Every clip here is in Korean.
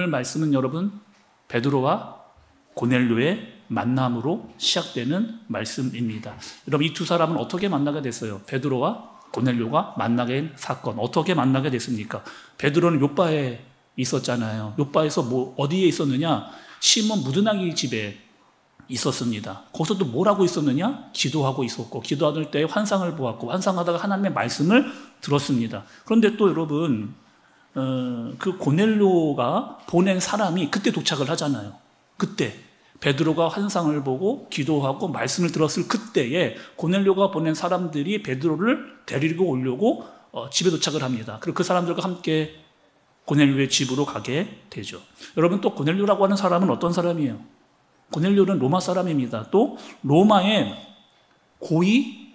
오늘 말씀은 여러분 베드로와 고넬료의 만남으로 시작되는 말씀입니다. 여러분 이 두 사람은 어떻게 만나게 됐어요? 베드로와 고넬료가 만나게 된 사건 어떻게 만나게 됐습니까? 베드로는 욥바에 있었잖아요. 욥바에서 어디에 있었느냐? 시몬 무드나기 집에 있었습니다. 거기서 또 뭘 하고 있었느냐? 기도하고 있었고 기도하는 때 환상을 보았고 환상하다가 하나님의 말씀을 들었습니다. 그런데 또 여러분 그 고넬료가 보낸 사람이 그때 도착을 하잖아요. 그때 베드로가 환상을 보고 기도하고 말씀을 들었을 그때에 고넬료가 보낸 사람들이 베드로를 데리고 오려고 집에 도착을 합니다. 그리고 그 사람들과 함께 고넬료의 집으로 가게 되죠. 여러분 또 고넬료라고 하는 사람은 어떤 사람이에요? 고넬료는 로마 사람입니다. 또 로마의 고위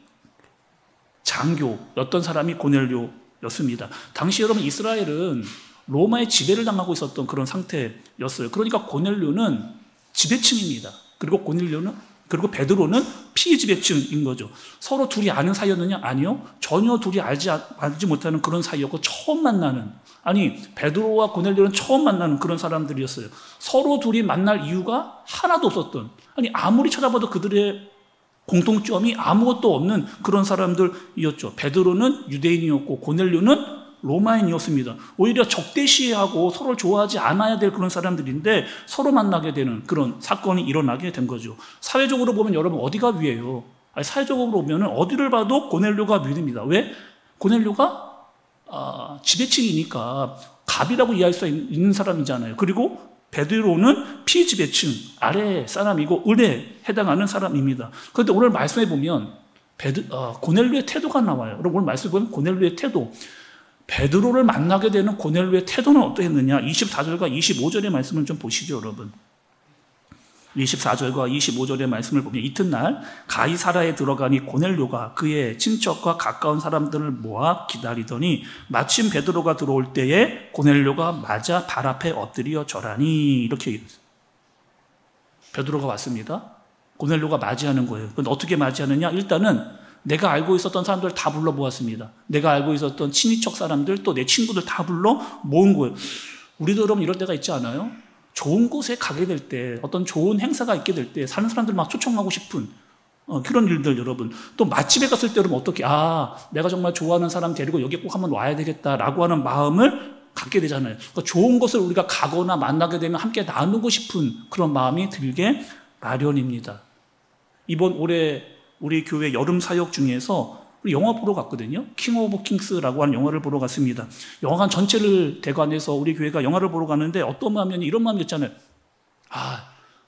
장교였던 사람이 고넬료였습니다. 당시 여러분 이스라엘은 로마의 지배를 당하고 있었던 그런 상태였어요. 그러니까 고넬료는 지배층입니다. 그리고 베드로는 피지배층인 거죠. 서로 둘이 아는 사이였느냐? 아니요. 전혀 둘이 알지 못하는 그런 사이였고 처음 만나는 베드로와 고넬료는 처음 만나는 그런 사람들이었어요. 서로 둘이 만날 이유가 하나도 없었던 아무리 찾아봐도 그들의 공통점이 아무것도 없는 그런 사람들이었죠. 베드로는 유대인이었고 고넬료는 로마인이었습니다. 오히려 적대시하고 서로 좋아하지 않아야 될 그런 사람들인데 서로 만나게 되는 그런 사건이 일어나게 된 거죠. 사회적으로 보면 여러분 어디가 위에요? 사회적으로 보면 어디를 봐도 고넬료가 위입니다. 왜? 고넬료가 지배층이니까 갑이라고 이해할 수 있는 사람이잖아요. 그리고 베드로는 피지배층 아래 사람이고 을에 해당하는 사람입니다. 그런데 오늘 말씀해 보면 고넬료의 태도가 나와요. 여러분 오늘 말씀해 보면 고넬료의 태도 베드로를 만나게 되는 고넬료의 태도는 어떠했느냐? 24절과 25절의 말씀을 좀 보시죠, 여러분. 24절과 25절의 말씀을 보면 이튿날 가이사라에 들어가니 고넬료가 그의 친척과 가까운 사람들을 모아 기다리더니 마침 베드로가 들어올 때에 고넬료가 맞아 발 앞에 엎드려 절하니 이렇게 얘기했어요. 베드로가 왔습니다. 고넬료가 맞이하는 거예요. 근데 어떻게 맞이하느냐? 일단은 내가 알고 있었던 사람들 다 불러 모았습니다. 내가 알고 있었던 친인척 사람들 또 내 친구들 다 불러 모은 거예요. 우리도 여러분 이럴 때가 있지 않아요? 좋은 곳에 가게 될 때 어떤 좋은 행사가 있게 될 때 사는 사람들 막 초청하고 싶은 그런 일들 여러분 또 맛집에 갔을 때 여러분 어떻게 내가 정말 좋아하는 사람 데리고 여기 꼭 한번 와야 되겠다라고 하는 마음을 갖게 되잖아요. 그러니까 좋은 곳을 우리가 가거나 만나게 되면 함께 나누고 싶은 그런 마음이 들게 마련입니다. 이번 올해 우리 교회 여름 사역 중에서 우리 영화 보러 갔거든요. 킹 오브 킹스라고 하는 영화를 보러 갔습니다. 영화관 전체를 대관해서 우리 교회가 영화를 보러 갔는데 어떤 마음이었냐 이런 마음이었잖아요.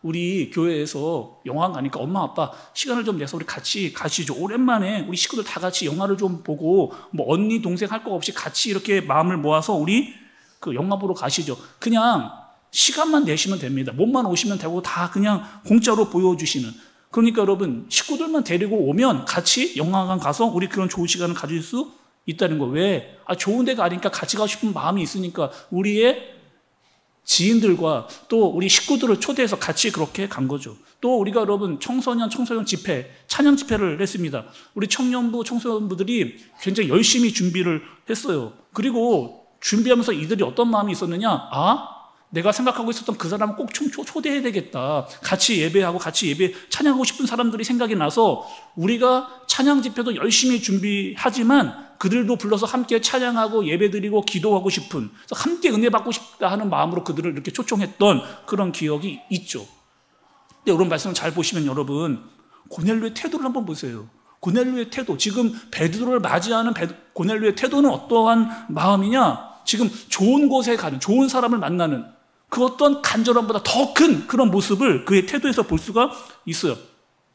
우리 교회에서 영화관 가니까 엄마 아빠 시간을 좀 내서 우리 같이 가시죠. 오랜만에 우리 식구들 다 같이 영화를 좀 보고 언니 동생 할 거 없이 같이 이렇게 마음을 모아서 우리 그 영화 보러 가시죠. 그냥 시간만 내시면 됩니다. 몸만 오시면 되고 다 그냥 공짜로 보여주시는 그러니까 여러분 식구들만 데리고 오면 같이 영화관 가서 우리 그런 좋은 시간을 가질 수 있다는 거. 왜? 좋은 데가 아니니까 같이 가고 싶은 마음이 있으니까 우리의 지인들과 또 우리 식구들을 초대해서 같이 그렇게 간 거죠. 또 우리가 여러분 청소년 집회, 찬양 집회를 했습니다. 우리 청년부, 청소년부들이 굉장히 열심히 준비를 했어요. 그리고 준비하면서 이들이 어떤 마음이 있었느냐? 내가 생각하고 있었던 그 사람을 꼭 초대해야 되겠다. 같이 예배하고 같이 찬양하고 싶은 사람들이 생각이 나서 우리가 찬양 집회도 열심히 준비하지만 그들도 불러서 함께 찬양하고 예배드리고 기도하고 싶은 그래서 함께 은혜 받고 싶다 하는 마음으로 그들을 이렇게 초청했던 그런 기억이 있죠. 근데 여러분 말씀을 잘 보시면 여러분 고넬료의 태도를 한번 보세요. 고넬료의 태도 지금 베드로를 맞이하는 고넬료의 태도는 어떠한 마음이냐? 지금 좋은 곳에 가는 좋은 사람을 만나는 그 어떤 간절함보다 더 큰 그런 모습을 그의 태도에서 볼 수가 있어요.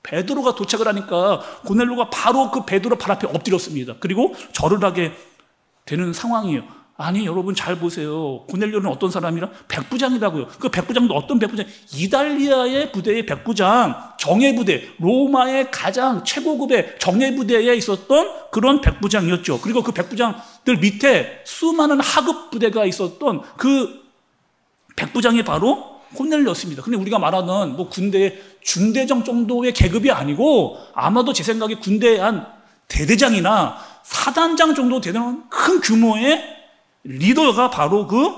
베드로가 도착을 하니까 고넬료가 바로 그 베드로 발 앞에 엎드렸습니다. 그리고 절을 하게 되는 상황이에요. 여러분 잘 보세요. 고넬료는 어떤 사람이라? 백부장이라고요. 그 백부장도 어떤 백부장? 이달리아의 부대의 백부장, 정예부대, 로마의 가장 최고급의 정예부대에 있었던 그런 백부장이었죠. 그리고 그 백부장들 밑에 수많은 하급 부대가 있었던 그 백부장이 바로 고넬료였습니다. 근데 우리가 말하는 군대의 중대장 정도의 계급이 아니고 아마도 제 생각에 군대의 한 대대장이나 사단장 정도 되는 큰 규모의 리더가 바로 그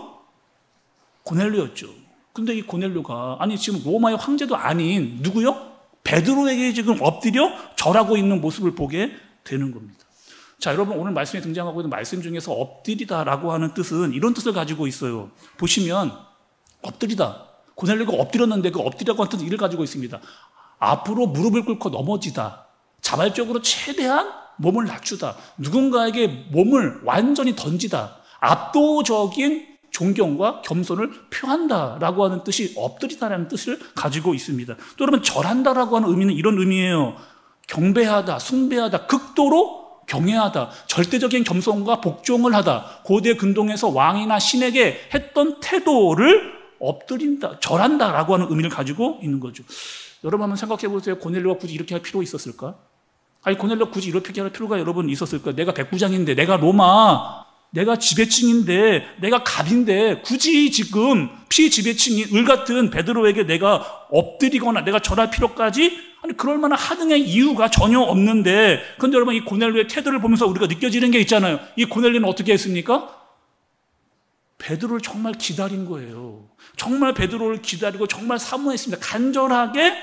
고넬료였죠. 근데 이 고넬료가 아니 지금 로마의 황제도 아닌 누구요? 베드로에게 지금 엎드려 절하고 있는 모습을 보게 되는 겁니다. 자, 여러분 오늘 말씀에 등장하고 있는 말씀 중에서 엎드리다라고 하는 뜻은 이런 뜻을 가지고 있어요. 보시면 엎드리다. 고넬료가 엎드렸는데 그 엎드리라고 하는 뜻은 이를 가지고 있습니다. 앞으로 무릎을 꿇고 넘어지다. 자발적으로 최대한 몸을 낮추다. 누군가에게 몸을 완전히 던지다. 압도적인 존경과 겸손을 표한다라고 하는 뜻이 엎드리다라는 뜻을 가지고 있습니다. 또 여러분 절한다라고 하는 의미는 이런 의미예요. 경배하다, 숭배하다, 극도로 경외하다, 절대적인 겸손과 복종을 하다. 고대 근동에서 왕이나 신에게 했던 태도를 엎드린다, 절한다라고 하는 의미를 가지고 있는 거죠. 여러분 한번 생각해 보세요. 고넬료가 굳이 이렇게 할 필요가 있었을까? 아니 고넬료가 굳이 이렇게 할 필요가 여러분 있었을까? 내가 백부장인데, 내가 로마, 내가 지배층인데, 내가 갑인데 굳이 지금 피지배층인 을 같은 베드로에게 내가 엎드리거나 내가 절할 필요까지 아니 그럴 만한 하등의 이유가 전혀 없는데, 그런데 여러분 이 고넬료의 태도를 보면서 우리가 느껴지는 게 있잖아요. 이 고넬료는 어떻게 했습니까? 베드로를 정말 기다린 거예요. 정말 베드로를 기다리고 정말 사모했습니다. 간절하게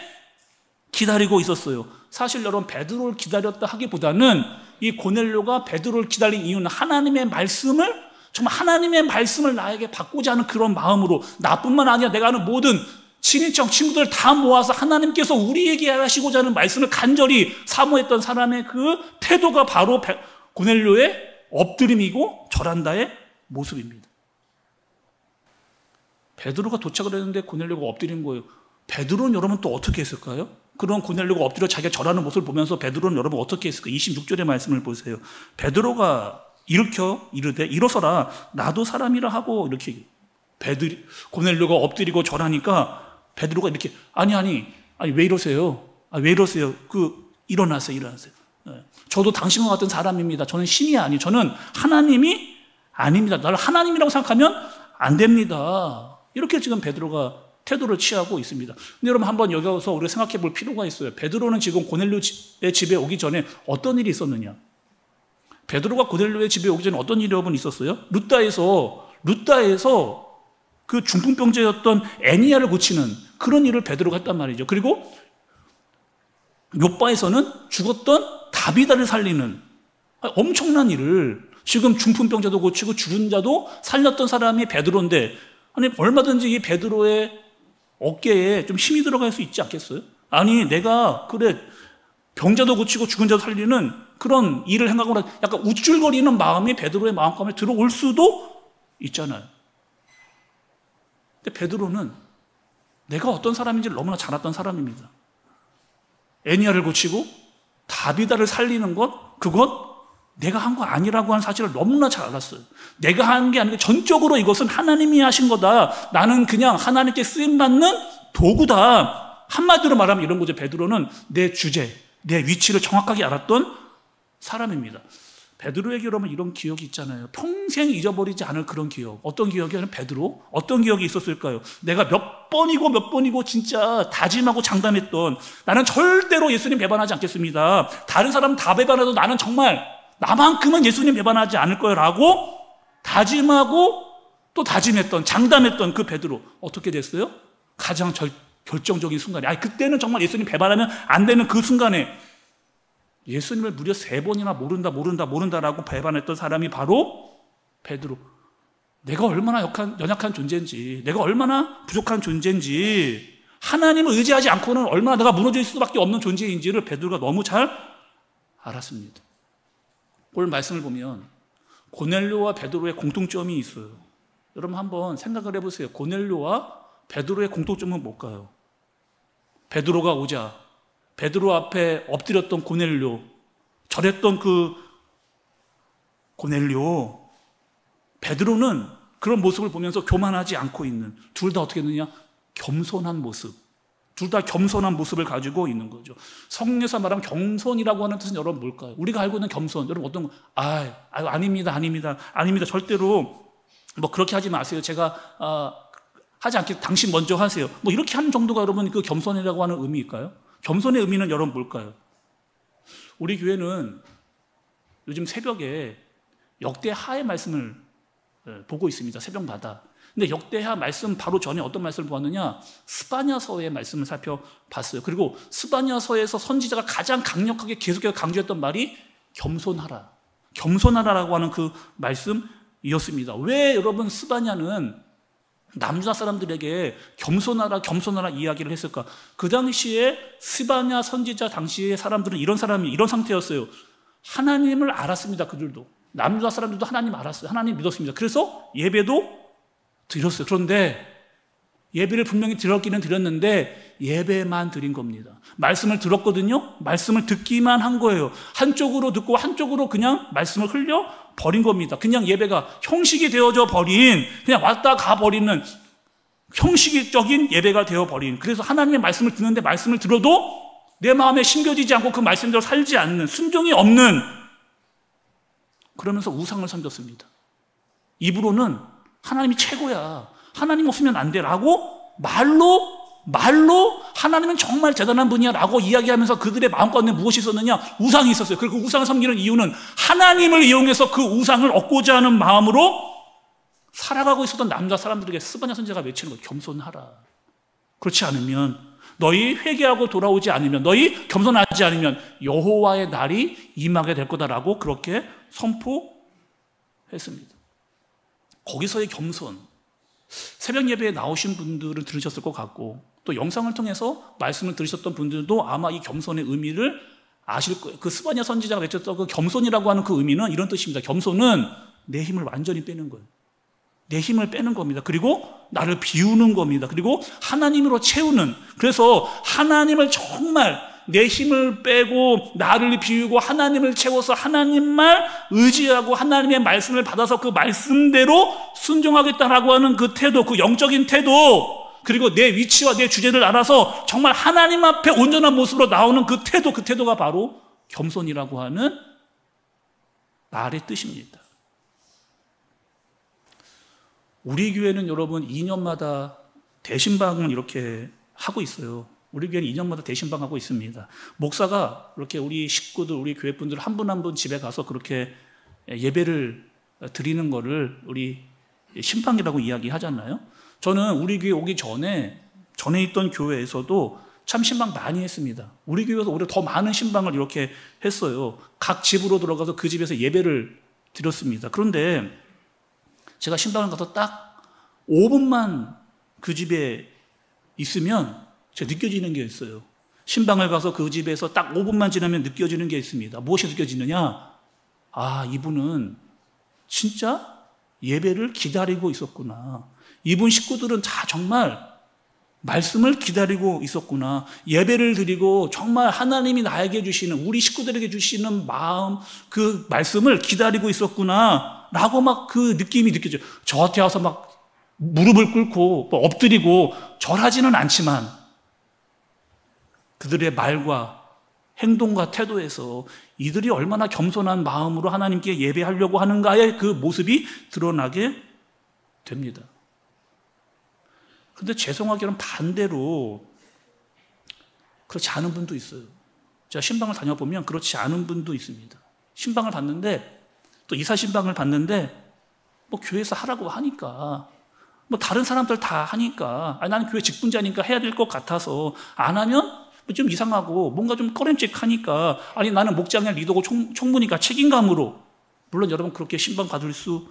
기다리고 있었어요. 사실 여러분 베드로를 기다렸다 하기보다는 이 고넬료가 베드로를 기다린 이유는 하나님의 말씀을, 정말 하나님의 말씀을 나에게 받고자 하는 그런 마음으로, 나뿐만 아니라 내가 아는 모든 친인척 친구들 다 모아서 하나님께서 우리에게 하시고자 하는 말씀을 간절히 사모했던 사람의 그 태도가 바로 고넬료의 엎드림이고 절한다의 모습입니다. 베드로가 도착을 했는데 고넬료가 엎드린 거예요. 베드로는 여러분 또 어떻게 했을까요? 그런 고넬료가 엎드려 자기가 절하는 모습을 보면서 베드로는 여러분 어떻게 했을까요? 26절의 말씀을 보세요. 베드로가 일으켜 이르되 일어서라, 나도 사람이라 하고, 이렇게 고넬료가 엎드리고 절하니까 베드로가 이렇게 아니 왜 이러세요? 왜 이러세요? 일어나세요. 저도 당신과 같은 사람입니다. 저는 신이 아니, 저는 하나님이 아닙니다. 나를 하나님이라고 생각하면 안 됩니다. 이렇게 지금 베드로가 태도를 취하고 있습니다. 근데 여러분 한번 여기서 우리가 생각해 볼 필요가 있어요. 베드로는 지금 고넬료의 집에 오기 전에 어떤 일이 있었느냐? 베드로가 고넬료의 집에 오기 전에 어떤 일이 여러분 있었어요? 루다에서 그 중풍병자였던 애니야를 고치는 그런 일을 베드로가 했단 말이죠. 그리고 욥바에서는 죽었던 다비다를 살리는 엄청난 일을, 지금 중풍병자도 고치고 죽은 자도 살렸던 사람이 베드로인데, 아니 얼마든지 이 베드로의 어깨에 좀 힘이 들어갈 수 있지 않겠어요? 아니 내가 그래 병자도 고치고 죽은 자도 살리는 그런 일을 행하거나 약간 우쭐거리는 마음이 베드로의 마음가운데 들어올 수도 있잖아요. 근데 베드로는 내가 어떤 사람인지를 너무나 잘 알았던 사람입니다. 애니야를 고치고 다비다를 살리는 것, 그것 내가 한 거 아니라고 하는 사실을 너무나 잘 알았어요. 내가 한 게 아니고 전적으로 이것은 하나님이 하신 거다. 나는 그냥 하나님께 쓰임받는 도구다. 한마디로 말하면 이런 거죠. 베드로는 내 주제, 내 위치를 정확하게 알았던 사람입니다. 베드로에게 여러분 이런 기억이 있잖아요. 평생 잊어버리지 않을 그런 기억. 어떤 기억이냐면 베드로 어떤 기억이 있었을까요? 내가 몇 번이고 진짜 다짐하고 장담했던, 나는 절대로 예수님 배반하지 않겠습니다. 다른 사람은 다 배반해도 나는 정말 나만큼은 예수님 배반하지 않을 거라고 다짐하고 또 다짐했던, 장담했던 그 베드로 어떻게 됐어요? 가장 결정적인 순간에, 그때는 정말 예수님 배반하면 안 되는 그 순간에 예수님을 무려 3번이나 모른다라고 배반했던 사람이 바로 베드로. 내가 얼마나 연약한 존재인지, 내가 얼마나 부족한 존재인지, 하나님을 의지하지 않고는 얼마나 내가 무너질 수밖에 없는 존재인지를 베드로가 너무 잘 알았습니다. 오늘 말씀을 보면 고넬료와 베드로의 공통점이 있어요. 여러분 한번 생각을 해보세요. 고넬료와 베드로의 공통점은 뭘까요? 베드로가 오자 베드로 앞에 엎드렸던 고넬료, 절했던 그 고넬료, 베드로는 그런 모습을 보면서 교만하지 않고 있는, 둘 다 어떻게 했느냐? 겸손한 모습. 둘 다 겸손한 모습을 가지고 있는 거죠. 성경에서 말하면 겸손이라고 하는 뜻은 여러분 뭘까요? 우리가 알고 있는 겸손, 여러분 어떤 거? 아닙니다. 절대로 뭐 그렇게 하지 마세요. 제가 하지 않게 당신 먼저 하세요. 뭐 이렇게 하는 정도가 여러분 그 겸손이라고 하는 의미일까요? 겸손의 의미는 여러분 뭘까요? 우리 교회는 요즘 새벽에 역대 하의 말씀을 보고 있습니다. 새벽마다. 근데 역대하 말씀 바로 전에 어떤 말씀을 보았느냐? 스바냐서의 말씀을 살펴봤어요. 그리고 스바냐서에서 선지자가 가장 강력하게 계속해서 강조했던 말이 겸손하라. 겸손하라라고 하는 그 말씀이었습니다. 왜 여러분 스바냐는 남유다 사람들에게 겸손하라 겸손하라 이야기를 했을까? 그 당시에 스바냐 선지자 당시의 사람들은 이런 상태였어요. 하나님을 알았습니다. 그들도. 남유다 사람들도 하나님 알았어요. 하나님 믿었습니다. 그래서 예배도 드렸어요. 그런데 예배를 분명히 드렸기는 드렸는데 예배만 드린 겁니다. 말씀을 들었거든요. 말씀을 듣기만 한 거예요. 한쪽으로 듣고 한쪽으로 그냥 말씀을 흘려 버린 겁니다. 그냥 예배가 형식이 되어져 버린, 그냥 왔다 가 버리는 형식적인 예배가 되어 버린. 그래서 하나님의 말씀을 듣는데 말씀을 들어도 내 마음에 심겨지지 않고 그 말씀대로 살지 않는, 순종이 없는, 그러면서 우상을 섬겼습니다. 입으로는 하나님이 최고야, 하나님 없으면 안 돼 라고 말로 하나님은 정말 대단한 분이야 라고 이야기하면서 그들의 마음가운데 무엇이 있었느냐? 우상이 있었어요. 그리고 그 우상을 섬기는 이유는 하나님을 이용해서 그 우상을 얻고자 하는 마음으로 살아가고 있었던 남자 사람들에게 스바냐 선지자가 외치는 거예요. 겸손하라. 그렇지 않으면, 너희 회개하고 돌아오지 않으면, 너희 겸손하지 않으면 여호와의 날이 임하게 될 거다라고 그렇게 선포했습니다. 거기서의 겸손, 새벽 예배에 나오신 분들은 들으셨을 것 같고, 또 영상을 통해서 말씀을 들으셨던 분들도 아마 이 겸손의 의미를 아실 거예요. 그 스바냐 선지자가 외쳤던 그 겸손이라고 하는 그 의미는 이런 뜻입니다. 겸손은 내 힘을 완전히 빼는 거예요. 내 힘을 빼는 겁니다. 그리고 나를 비우는 겁니다. 그리고 하나님으로 채우는, 그래서 하나님을 정말 내 힘을 빼고 나를 비우고 하나님을 채워서 하나님만 의지하고 하나님의 말씀을 받아서 그 말씀대로 순종하겠다라고 하는 그 태도, 그 영적인 태도, 그리고 내 위치와 내 주제를 알아서 정말 하나님 앞에 온전한 모습으로 나오는 그 태도가 바로 겸손이라고 하는 말의 뜻입니다. 우리 교회는 여러분 2년마다 대신방을 이렇게 하고 있어요. 우리 교회는 2년마다 대신방 하고 있습니다. 목사가 이렇게 우리 식구들, 우리 교회 분들 한 분 한 분 집에 가서 그렇게 예배를 드리는 거를 우리 신방이라고 이야기하잖아요. 저는 우리 교회 오기 전에 있던 교회에서도 참 신방 많이 했습니다. 우리 교회에서 오히려 더 많은 신방을 이렇게 했어요. 각 집으로 들어가서 그 집에서 예배를 드렸습니다. 그런데 제가 신방을 가서 딱 5분만 그 집에 있으면 제가 느껴지는 게 있어요. 신방을 가서 그 집에서 딱 5분만 지나면 느껴지는 게 있습니다. 무엇이 느껴지느냐? 아, 이분은 진짜 예배를 기다리고 있었구나. 이분 식구들은 다 정말 말씀을 기다리고 있었구나. 예배를 드리고 정말 하나님이 나에게 주시는, 우리 식구들에게 주시는 마음, 그 말씀을 기다리고 있었구나 라고 막 그 느낌이 느껴져요. 저한테 와서 막 무릎을 꿇고 엎드리고 절하지는 않지만 그들의 말과 행동과 태도에서 이들이 얼마나 겸손한 마음으로 하나님께 예배하려고 하는가의 그 모습이 드러나게 됩니다. 그런데 죄송하게는 반대로 그렇지 않은 분도 있어요. 제가 신방을 다녀보면 그렇지 않은 분도 있습니다. 신방을 봤는데, 또 이사 신방을 봤는데, 뭐 교회에서 하라고 하니까, 뭐 다른 사람들 다 하니까, 나는 교회 직분자니까 해야 될 것 같아서 안 하면 좀 이상하고 뭔가 좀 꺼림칙하니까, 아니 나는 목장의 리더고 총무니까 책임감으로, 물론 여러분 그렇게 신방 받을 수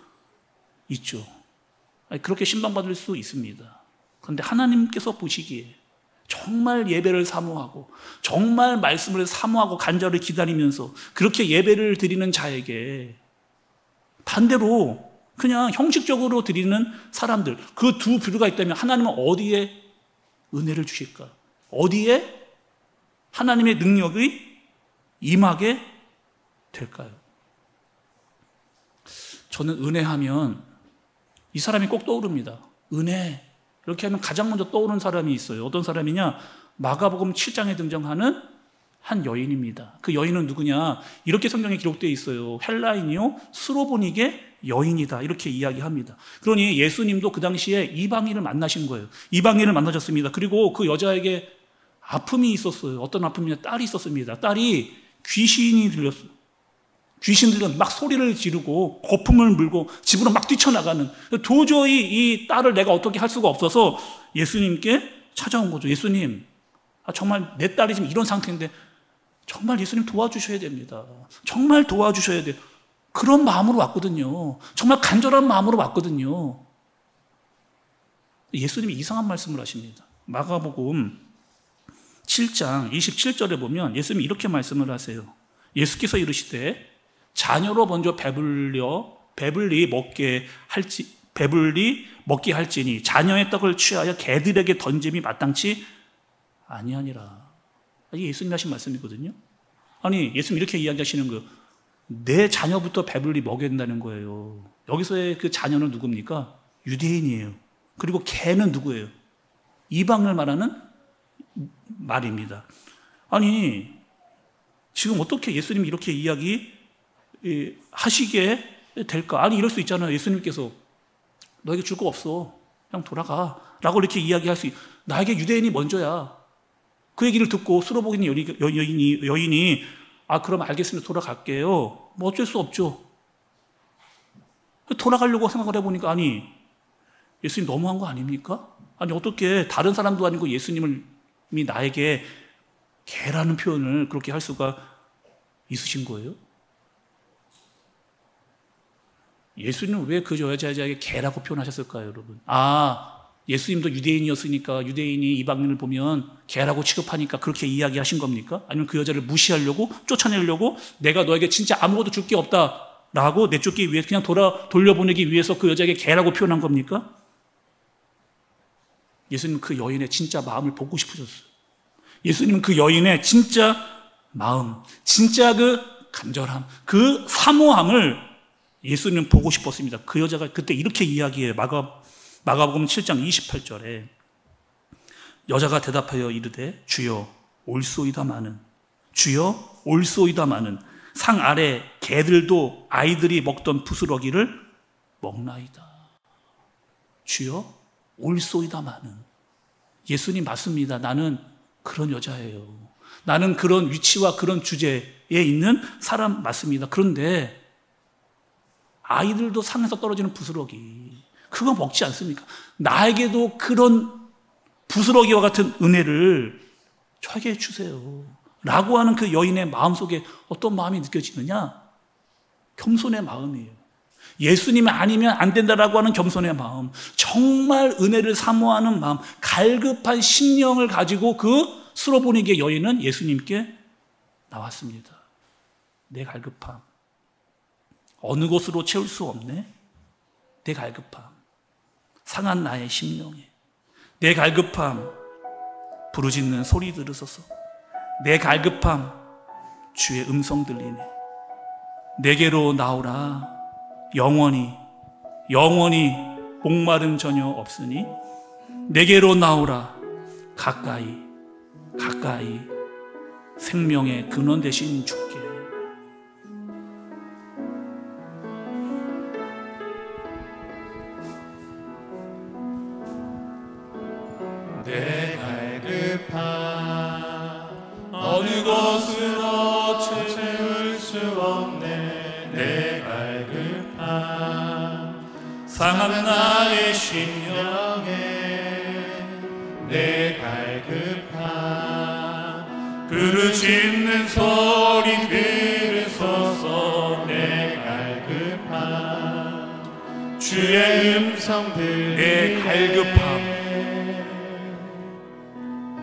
있죠. 아니, 그렇게 신방 받을 수 있습니다. 그런데 하나님께서 보시기에 정말 예배를 사모하고 정말 말씀을 사모하고 간절히 기다리면서 그렇게 예배를 드리는 자에게 반대로 그냥 형식적으로 드리는 사람들, 그 두 부류가 있다면 하나님은 어디에 은혜를 주실까? 어디에 하나님의 능력이 임하게 될까요? 저는 은혜하면 이 사람이 꼭 떠오릅니다. 은혜. 이렇게 하면 가장 먼저 떠오르는 사람이 있어요. 어떤 사람이냐? 마가복음 7장에 등장하는 한 여인입니다. 그 여인은 누구냐? 이렇게 성경에 기록되어 있어요. 헬라인이요 스로보닉의 여인이다. 이렇게 이야기합니다. 그러니 예수님도 그 당시에 이방인을 만나신 거예요. 이방인을 만나셨습니다. 그리고 그 여자에게 아픔이 있었어요. 어떤 아픔이냐? 딸이 있었습니다. 딸이 귀신이 들렸어요. 귀신들은 막 소리를 지르고 거품을 물고 집으로 막 뛰쳐나가는, 도저히 이 딸을 내가 어떻게 할 수가 없어서 예수님께 찾아온 거죠. 예수님, 정말 내 딸이 지금 이런 상태인데 정말 예수님 도와주셔야 됩니다. 정말 도와주셔야 돼요. 그런 마음으로 왔거든요. 정말 간절한 마음으로 왔거든요. 예수님이 이상한 말씀을 하십니다. 마가복음 7장 27절에 보면 예수님이 이렇게 말씀을 하세요. 예수께서 이르시되 자녀로 먼저 배불리 먹게 할지니 자녀의 떡을 취하여 개들에게 던짐이 마땅치 아니하니라. 이게 예수님이 하신 말씀이거든요. 아니, 예수님 이렇게 이야기하시는 거예요. 내 자녀부터 배불리 먹여야 된다는 거예요. 여기서의 그 자녀는 누굽니까? 유대인이에요. 그리고 개는 누구예요? 이방을 말하는 말입니다. 아니, 지금 어떻게 예수님이 이렇게 이야기 하시게 될까? 아니, 이럴 수 있잖아요. 예수님께서 너에게 줄 거 없어. 그냥 돌아가. 라고 이렇게 이야기할 수 나에게 유대인이 먼저야. 그 얘기를 듣고 수로보긴 여인이 그럼 알겠습니다. 돌아갈게요. 뭐 어쩔 수 없죠. 돌아가려고 생각을 해보니까 아니, 예수님 너무한 거 아닙니까? 아니, 어떻게 다른 사람도 아니고 예수님이 나에게 개라는 표현을 그렇게 할 수가 있으신 거예요? 예수님은 왜 그 여자에게 개라고 표현하셨을까요, 여러분? 예수님도 유대인이었으니까 유대인이 이방인을 보면 개라고 취급하니까 그렇게 이야기하신 겁니까? 아니면 그 여자를 무시하려고, 쫓아내려고, 내가 너에게 진짜 아무것도 줄 게 없다라고 내쫓기 위해 그냥 돌려보내기 위해서 그 여자에게 개라고 표현한 겁니까? 예수님은 그 여인의 진짜 마음을 보고 싶으셨어요. 예수님은 그 여인의 진짜 마음, 진짜 그 간절함, 그 사모함을 예수님은 보고 싶었습니다. 그 여자가 그때 이렇게 이야기해요. 마가복음 7장 28절에 여자가 대답하여 이르되 주여 올소이다마는, 주여 올소이다마는 상 아래 개들도 아이들이 먹던 부스러기를 먹나이다. 주여 올소이다마는. 예수님 맞습니다. 나는 그런 여자예요. 나는 그런 위치와 그런 주제에 있는 사람 맞습니다. 그런데 아이들도 상에서 떨어지는 부스러기, 그거 먹지 않습니까? 나에게도 그런 부스러기와 같은 은혜를 저에게 주세요 라고 하는 그 여인의 마음속에 어떤 마음이 느껴지느냐? 겸손의 마음이에요. 예수님이 아니면 안 된다라고 하는 겸손의 마음, 정말 은혜를 사모하는 마음, 갈급한 심령을 가지고 그 수로보니게 여인은 예수님께 나왔습니다. 내 갈급함, 어느 곳으로 채울 수 없네. 내 갈급함, 상한 나의 심령에 내 갈급함, 부르짖는 소리 들으소서. 내 갈급함, 주의 음성 들리네. 내게로 나오라. 영원히 목마름 전혀 없으니 내게로 나오라. 가까이 생명의 근원 되신 주께. 내 갈급함 어느 곳으로 채울 수 없네. 내 갈급함 상한 나의 심령에 내 갈급함 부르짖는 소리 들으소서. 내 갈급함 주의 음성 들리네. 내 갈급함,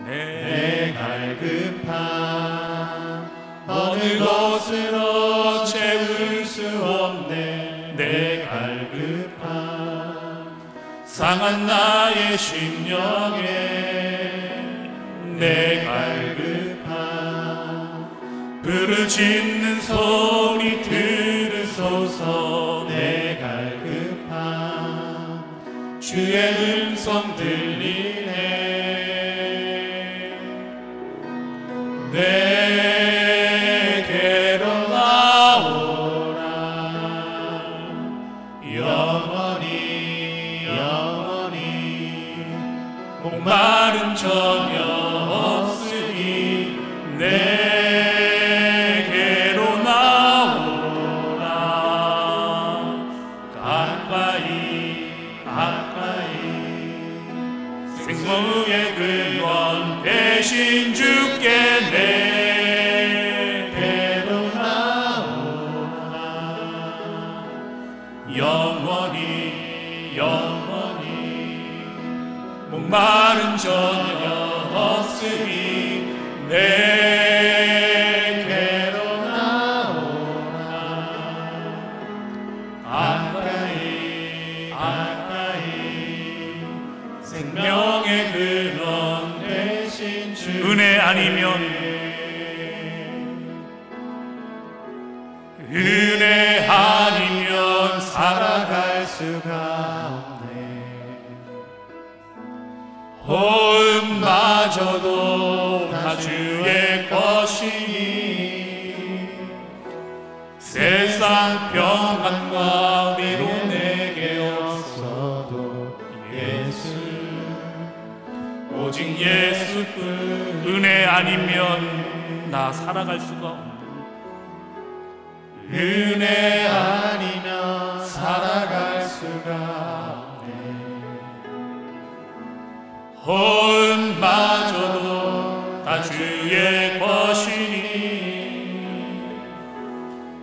내 갈급함 어느 곳으로 채울 수 없네. 내 갈급함 상한 나의 심령에 내 갈급함 부르짖는 소리 들으소서. 내 갈급함 주의 음성 들리네. 내게로 나오라. 영원히 목마름 전혀 없으니 내게로 나오라. 대신 주께 내게로 나오라. 영원히 목마른 전혀 없으니 내게로 나오라. 가까이 생명의 근원 대신 주 은혜 아니면 살아갈 수가 없네. 호흡마저도 다 주의 것이니 세상 평안과 위로 내게 없어도 오직 예수뿐. 은혜 아니면 나 살아갈 수가 없네. 은혜 아니면 살아갈 수가 없네. 호흡마저도 다 주의 것이니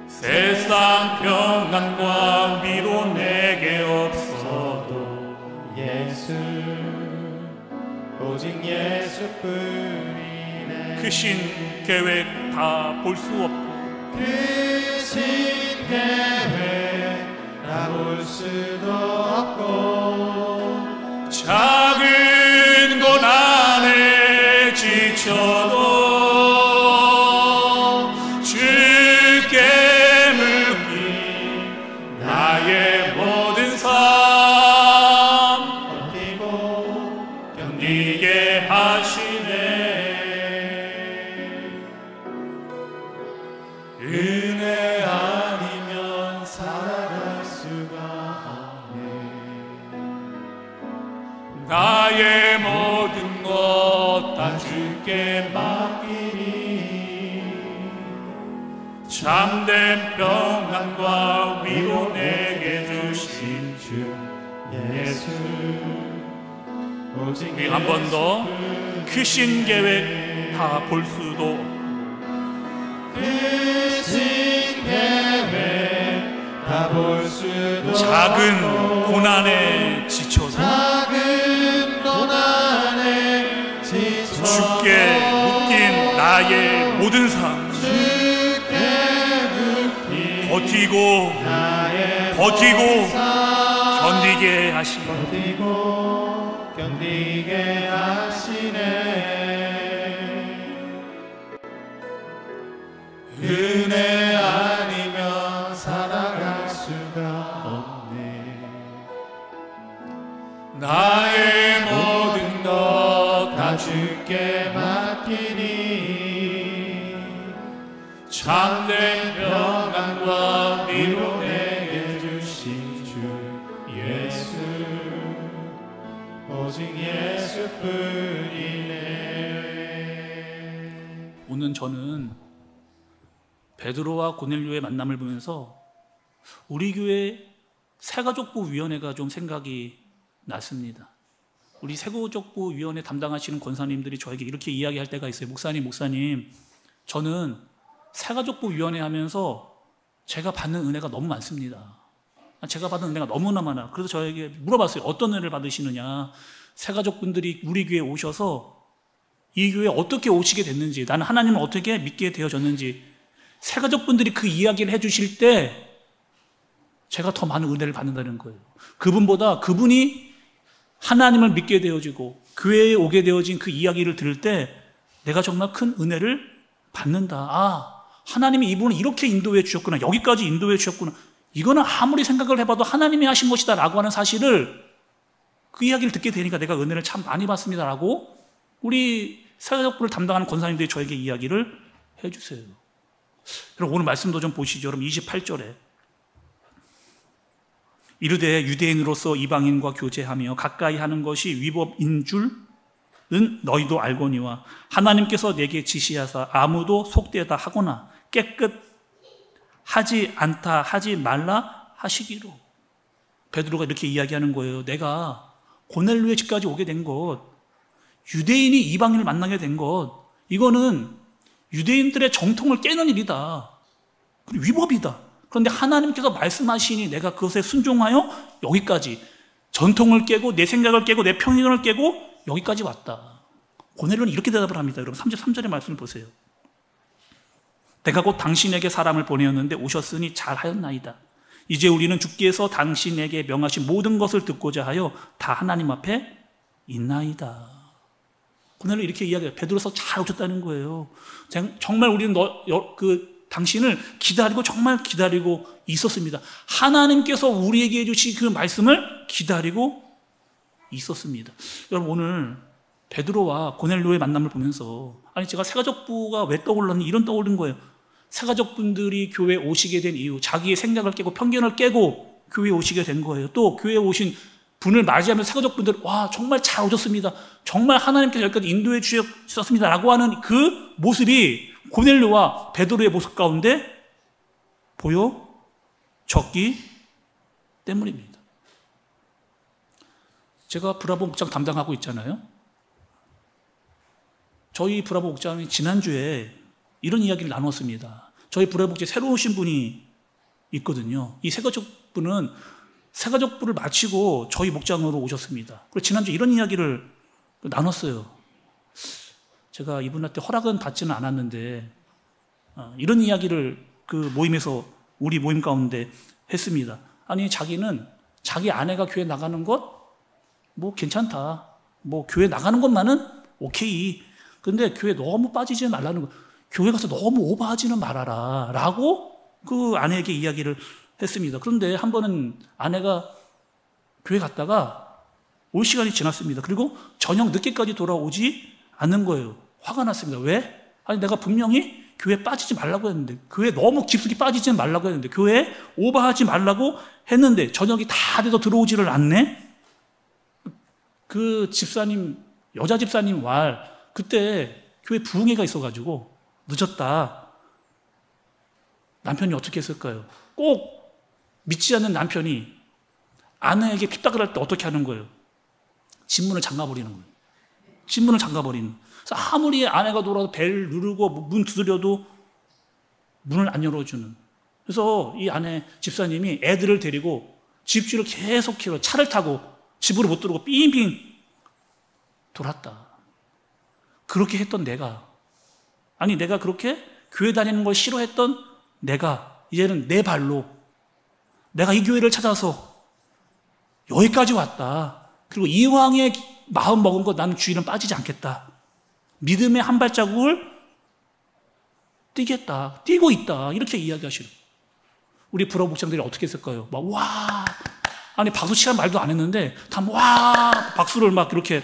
세상 평안과 위로 내게 없어도 오직 예수뿐이네. 크신 계획 다 볼 수 없고 크신 계획 다 볼 수도 없고 작은 고난에 지쳐도 주께 맡긴 나의 모든 삶 버티고 견디게 하시네. 은혜 아니면 살아갈 수가 없네. 나의 모든 것 다 주께 맡기니 참된 평안과 위로 내게 주신 주 예수. 오직 우리 한 번 더 크신 계획 다 볼 수도 크신 계획 다 볼 수도 작은 고난에 지쳐서 작은 고난에 지쳐서 주께 묶인 나의 모든 삶 주께 묶인 버티고 나의 견디게 하시고 버티고 견디게 하시네. 은혜 아니면 살아갈 수가 없네. 나의 모든 것 다 주께 맡기니 참된 평안과 위로 내게 주신 주 예수. 오직 예수뿐이네. 오늘 저는 베드로와 고넬료의 만남을 보면서 우리 교회 새가족부 위원회가 좀 생각이 났습니다. 우리 새가족부 위원회 담당하시는 권사님들이 저에게 이렇게 이야기할 때가 있어요. 목사님, 저는 새가족부 위원회 하면서 제가 받는 은혜가 너무 많습니다. 제가 받은 은혜가 너무나 많아. 그래서 저에게 물어봤어요. 어떤 은혜를 받으시느냐. 새가족분들이 우리 교회에 오셔서 이 교회에 어떻게 오시게 됐는지, 나는 하나님을 어떻게 믿게 되어졌는지, 새가족분들이 그 이야기를 해주실 때 제가 더 많은 은혜를 받는다는 거예요. 그분보다 그분이 하나님을 믿게 되어지고 교회에 오게 되어진 그 이야기를 들을 때 내가 정말 큰 은혜를 받는다. 하나님이 이분을 이렇게 인도해 주셨구나. 여기까지 인도해 주셨구나. 이거는 아무리 생각을 해봐도 하나님이 하신 것이다 라고 하는 사실을, 그 이야기를 듣게 되니까 내가 은혜를 참 많이 받습니다 라고 우리 새가족부를 담당하는 권사님들이 저에게 이야기를 해주세요. 여러분 오늘 말씀도 좀 보시죠. 여러분 28절에 이르되 유대인으로서 이방인과 교제하며 가까이 하는 것이 위법인 줄은 너희도 알거니와 하나님께서 내게 지시하사 아무도 속되다 하거나 깨끗하지 않다 하지 말라 하시기로. 베드로가 이렇게 이야기하는 거예요. 내가 고넬료의 집까지 오게 된 것, 유대인이 이방인을 만나게 된 것, 이거는 유대인들의 정통을 깨는 일이다. 위법이다. 그런데 하나님께서 말씀하시니 내가 그것에 순종하여 여기까지, 전통을 깨고 내 생각을 깨고 내 편견을 깨고 여기까지 왔다. 고넬료는 이렇게 대답을 합니다. 여러분 33절의 말씀을 보세요. 내가 곧 당신에게 사람을 보내었는데 오셨으니 잘하였나이다. 이제 우리는 주께서 당신에게 명하신 모든 것을 듣고자 하여 다 하나님 앞에 있나이다. 고넬료 이렇게 이야기해요. 베드로서 잘 오셨다는 거예요. 정말 우리는 당신을 기다리고 정말 기다리고 있었습니다. 하나님께서 우리에게 해주신 그 말씀을 기다리고 있었습니다. 여러분 오늘 베드로와 고넬료의 만남을 보면서, 아니 제가 새가족부가 왜 떠올랐니? 이런 떠오른 거예요. 새가족분들이 교회에 오시게 된 이유, 자기의 생각을 깨고 편견을 깨고 교회에 오시게 된 거예요. 또 교회에 오신 분을 맞이하면 새가족분들, 와 정말 잘 오셨습니다. 정말 하나님께서 여기까지 인도해 주셨습니다. 라고 하는 그 모습이 고넬료와 베드로의 모습 가운데 보여졌기 때문입니다. 제가 브라보 목장 담당하고 있잖아요. 저희 브라보 목장이 지난주에 이런 이야기를 나눴습니다. 저희 브라보 목장에 새로 오신 분이 있거든요. 이 새가족분은 새가족부를 마치고 저희 목장으로 오셨습니다. 그리고 지난주에 이런 이야기를 나눴어요. 제가 이분한테 허락은 받지는 않았는데 이런 이야기를 그 모임에서, 우리 모임 가운데 했습니다. 아니 자기는 자기 아내가 교회 나가는 것 뭐 괜찮다, 뭐 교회 나가는 것만은 오케이, 근데 교회 너무 빠지지 말라는 거, 교회 가서 너무 오버하지는 말아라 라고 그 아내에게 이야기를 했습니다. 그런데 한 번은 아내가 교회 갔다가 올 시간이 지났습니다. 그리고 저녁 늦게까지 돌아오지 않는 거예요. 화가 났습니다. 왜? 아니 내가 분명히 교회 빠지지 말라고 했는데, 교회 너무 깊숙이 빠지지 말라고 했는데, 교회 오버하지 말라고 했는데 저녁이 다 돼도 들어오지를 않네. 그 집사님, 여자 집사님 그때 교회 부흥회가 있어가지고 늦었다. 남편이 어떻게 했을까요? 꼭 믿지 않는 남편이 아내에게 핍박을 할 때 어떻게 하는 거예요? 집문을 잠가버리는 거예요. 집문을 잠가버리는. 그래서 아무리 아내가 돌아서 벨 누르고 문 두드려도 문을 안 열어주는. 그래서 이 아내 집사님이 애들을 데리고 집주를 계속 차를 타고 집으로 못 들어오고 삥삥 돌았다. 그렇게 했던 내가 그렇게 교회 다니는 걸 싫어했던 내가 이제는 내 발로 내가 이 교회를 찾아서 여기까지 왔다. 그리고 이왕에 마음 먹은 거 나는 주일은 빠지지 않겠다. 믿음의 한 발자국을 뛰고 있다. 이렇게 이야기하시는. 우리 브라보 목장들이 어떻게 했을까요? 막 와, 아니 박수 치란 말도 안 했는데 다 와 박수를 막 이렇게.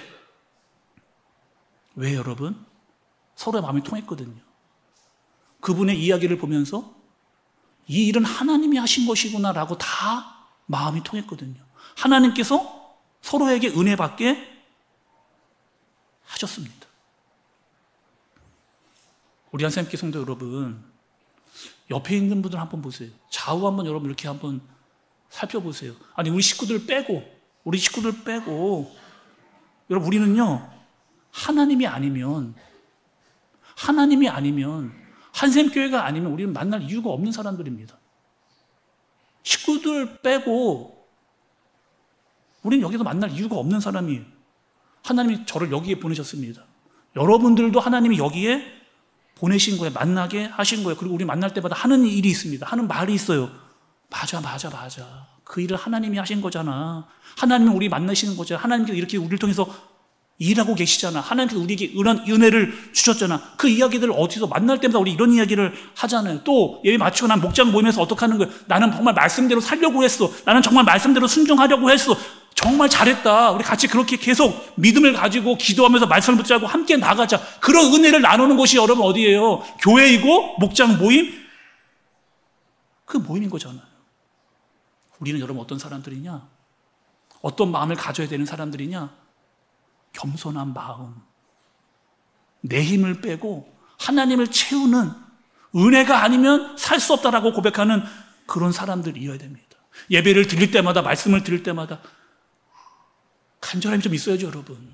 왜 여러분? 서로의 마음이 통했거든요. 그분의 이야기를 보면서 이 일은 하나님이 하신 것이구나 라고 다 마음이 통했거든요. 하나님께서 서로에게 은혜 받게 하셨습니다. 우리 한샘교 성도 여러분, 옆에 있는 분들 한번 보세요. 좌우 한번 여러분 이렇게 한번 살펴보세요. 아니 우리 식구들 빼고 여러분 우리는요, 하나님이 아니면 한샘교회가 아니면 우리는 만날 이유가 없는 사람들입니다. 식구들 빼고 우리는 여기서 만날 이유가 없는 사람이에요. 하나님이 저를 여기에 보내셨습니다. 여러분들도 하나님이 여기에 보내신 거예요. 만나게 하신 거예요. 그리고 우리 만날 때마다 하는 일이 있습니다. 하는 말이 있어요. 맞아. 그 일을 하나님이 하신 거잖아. 하나님은 우리 만나시는 거잖아. 하나님께서 이렇게 우리를 통해서 일하고 계시잖아. 하나님께서 우리에게 이런 은혜를 주셨잖아. 그 이야기들을 어디서 만날 때마다 우리 이런 이야기를 하잖아요. 또 예배 마치고 난 목장 모임에서 어떻게 하는 거예요? 나는 정말 말씀대로 살려고 했어. 나는 정말 말씀대로 순종하려고 했어. 정말 잘했다. 우리 같이 그렇게 계속 믿음을 가지고 기도하면서 말씀을 붙잡고 함께 나가자. 그런 은혜를 나누는 곳이 여러분 어디예요? 교회이고 목장 모임? 그 모임인 거잖아요. 우리는 여러분 어떤 사람들이냐? 어떤 마음을 가져야 되는 사람들이냐? 겸손한 마음, 내 힘을 빼고 하나님을 채우는, 은혜가 아니면 살 수 없다라고 고백하는 그런 사람들이어야 됩니다. 예배를 드릴 때마다, 말씀을 드릴 때마다 간절함이 좀 있어야죠, 여러분.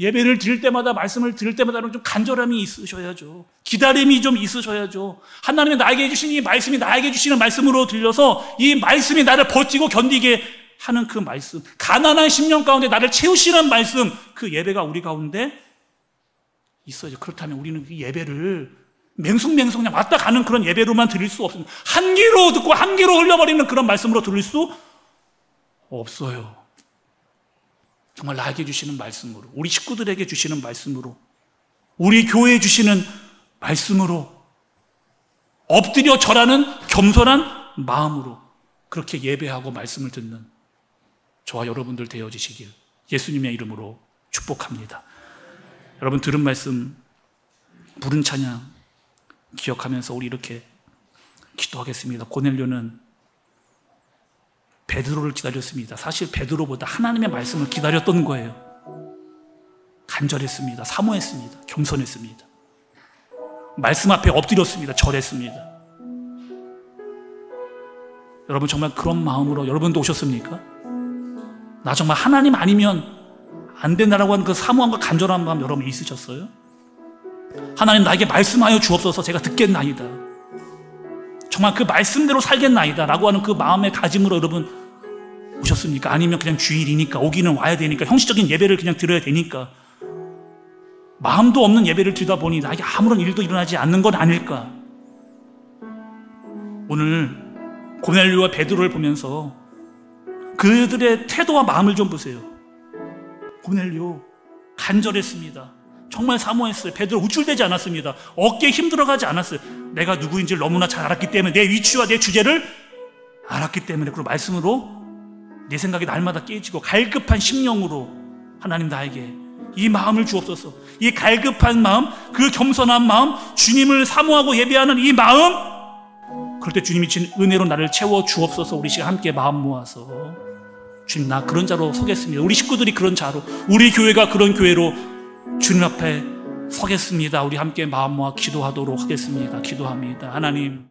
예배를 드릴 때마다, 말씀을 드릴 때마다 좀 간절함이 있으셔야죠. 기다림이 좀 있으셔야죠. 하나님이 나에게 주신 이 말씀이 나에게 주시는 말씀으로 들려서 이 말씀이 나를 버티고 견디게 하는 그 말씀, 가난한 심령 가운데 나를 채우시는 말씀, 그 예배가 우리 가운데 있어야죠. 그렇다면 우리는 이 예배를 맹숭맹숭 그냥 왔다 가는 그런 예배로만 드릴 수 없습니다. 한 귀로 듣고 한 귀로 흘려버리는 그런 말씀으로 드릴 수 없어요. 정말 나에게 주시는 말씀으로, 우리 식구들에게 주시는 말씀으로, 우리 교회에 주시는 말씀으로 엎드려 절하는 겸손한 마음으로 그렇게 예배하고 말씀을 듣는 저와 여러분들 되어지시길 예수님의 이름으로 축복합니다. 여러분, 들은 말씀, 부른 찬양 기억하면서 우리 이렇게 기도하겠습니다. 고넬료는 베드로를 기다렸습니다. 사실 베드로보다 하나님의 말씀을 기다렸던 거예요. 간절했습니다. 사모했습니다. 겸손했습니다. 말씀 앞에 엎드렸습니다. 절했습니다. 여러분, 정말 그런 마음으로 여러분도 오셨습니까? 나 정말 하나님 아니면 안 된다라고 하는 그 사모함과 간절한 마음 여러분 있으셨어요? 하나님, 나에게 말씀하여 주옵소서. 제가 듣겠나이다. 정말 그 말씀대로 살겠나이다 라고 하는 그 마음의 다짐으로 여러분 오셨습니까? 아니면 그냥 주일이니까, 오기는 와야 되니까, 형식적인 예배를 그냥 드려야 되니까, 마음도 없는 예배를 드리다 보니 나에게 아무런 일도 일어나지 않는 건 아닐까? 오늘 고넬료와 베드로를 보면서 그들의 태도와 마음을 좀 보세요. 고넬료 간절했습니다. 정말 사모했어요. 베드로 우쭐대지 않았습니다. 어깨에 힘들어가지 않았어요. 내가 누구인지를 너무나 잘 알았기 때문에, 내 위치와 내 주제를 알았기 때문에, 그리고 말씀으로 내 생각이 날마다 깨지고 갈급한 심령으로 하나님 나에게 이 마음을 주옵소서. 이 갈급한 마음, 그 겸손한 마음, 주님을 사모하고 예배하는 이 마음, 그럴 때 주님이 주신 은혜로 나를 채워 주옵소서. 우리 시간 함께 마음 모아서 주님, 나 그런 자로 서겠습니다. 우리 식구들이 그런 자로, 우리 교회가 그런 교회로 주님 앞에 서겠습니다. 우리 함께 마음 모아 기도하도록 하겠습니다. 기도합니다. 하나님,